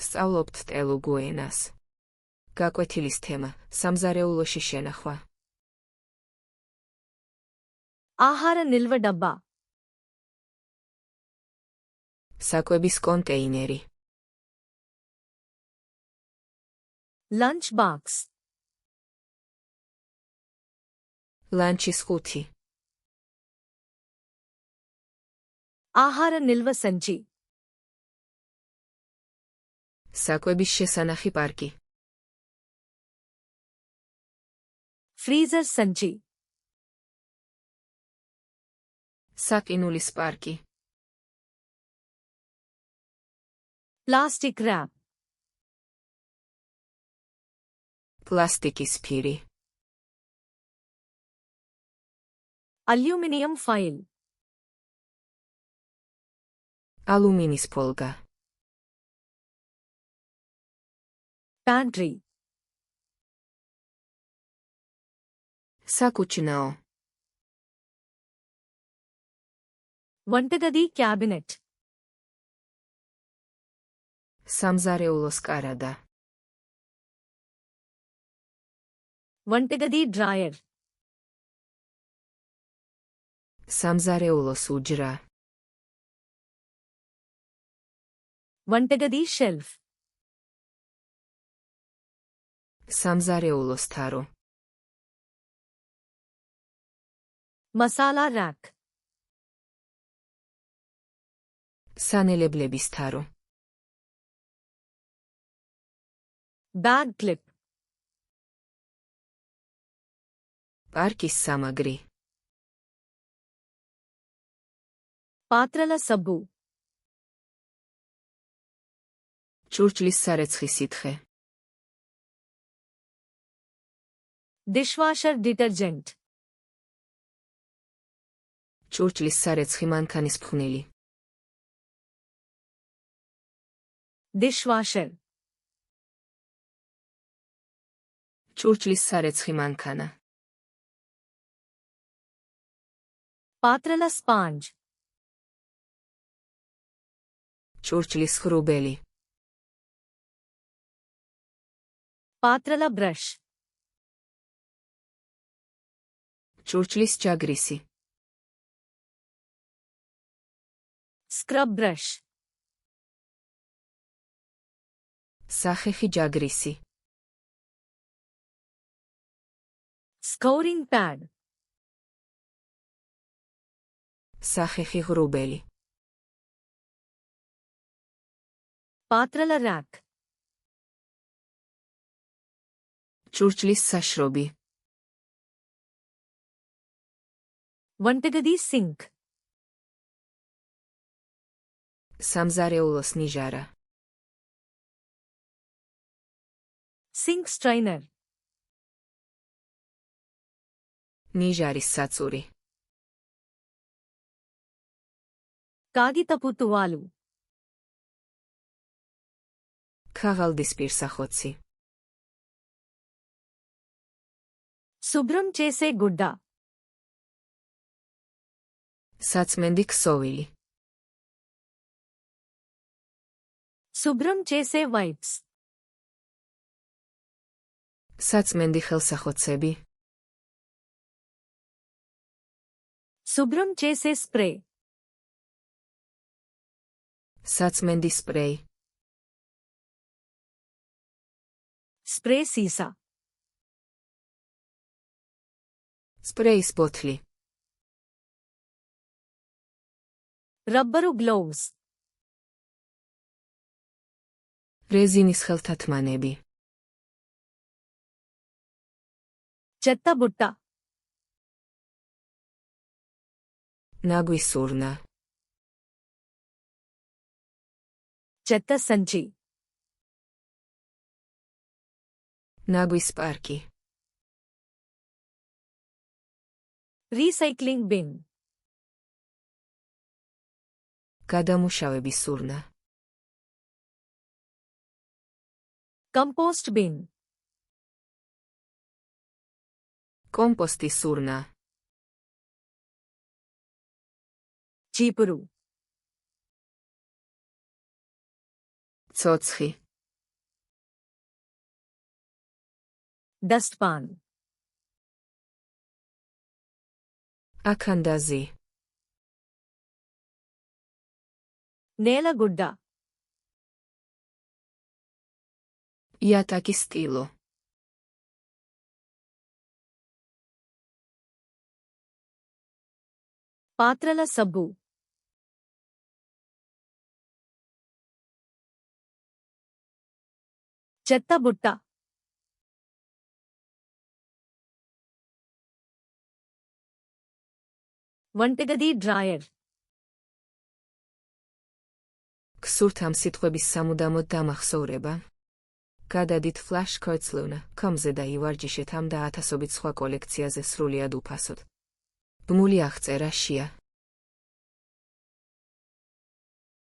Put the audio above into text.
სწავლობთ ტელუგუ ენას. გაკვეთილის თემა: სამზარეულოში შენახვა. ఆహార నిల్వ డబ్బా. საკვების კონტეინერი. Lunch box. ლანჩის ხუთი. ఆహార నిల్వ సంచి. საკვების შესანახი პარკი. ఫ్రీజర్ సంచి. საყინულის პარკი. Plastic wrap. ప్లాస్ტიკის ფირი. Aluminium foil. ალუმინის ფოლგა. ప్యాంట్రీ. საკუჩნაო. వంటగది క్యాబినెట్. სამზარეულოს კარადა. వంటగది డ్రాయర్. სამზარეულოს უჯრა. వంటగది షెల్ఫ్. სამზარეულოს თარო. మసాలా ర్యాక్. სანელებლების თარო. Bag clip. პარკის სამაგრი. పాత్రల సబ్బు. ჭურჭლის სარეცხი სითხე. Dishwasher detergent. ჭურჭლის სარეცხი მანქანის ფხვნილი. డిష్వాషర్. ჭურჭლის სარეცხი მანქანა. పాత్రల స్పాంజ్. ჭურჭლის ხრუბელი. పాత్రల brush. ჭურჭლის ჯაგრისი. Scrub brush. სახეხი ჯაგრისი. Scouring pad. სახეხი ღრუბელი. పాత్రల ర్యాక్. ჭურჭლის საშრობი. వంటగది సింక్. სამზარეულოს ნიჟარა. Sync strainer. ნიჟარის საწური. కాగితపు తువాలు. ქაღალდის პირსახოცი. శుభ్రం చేసే గుడ్డ. సაწმენდი ქსოვილი. శుభ్రం చేసే వైప్స్. საწმენდი ხელსახოცები. శుభ్రం చేసే స్ప్రే. సაწმენდი స్ప్రేი. స్ప్రే సీసా. స్ప్రేის బოთლი. Rubber gloves. რეზინის ხელთათმანები. చెత్త బుట్ట. ნაგვის ურნა. చెత్త సంచి. ნაგვის პარკი. Recycling bin. გადამუშავების ურნა. Compost bin. კომპოსტის ურნა. చీపురు. ცოცხი. dustpan, აქანდაზი, నేలగుడ్డ, იატაკის სტილო, పాత్రల సబ్బు, చెత్తబుట్ట, వంటగది డ్రాయర్, გსურთ ამ სიტყვების სამუდამოდ დამახსოვრება? გადადით ფლაშ ქორწლოვნა კომზე და ივარჯიშეთ ამ და ათასობით სხვა კოლექციაზე სრულიად უფასოდ. ბმული აღწერა შია.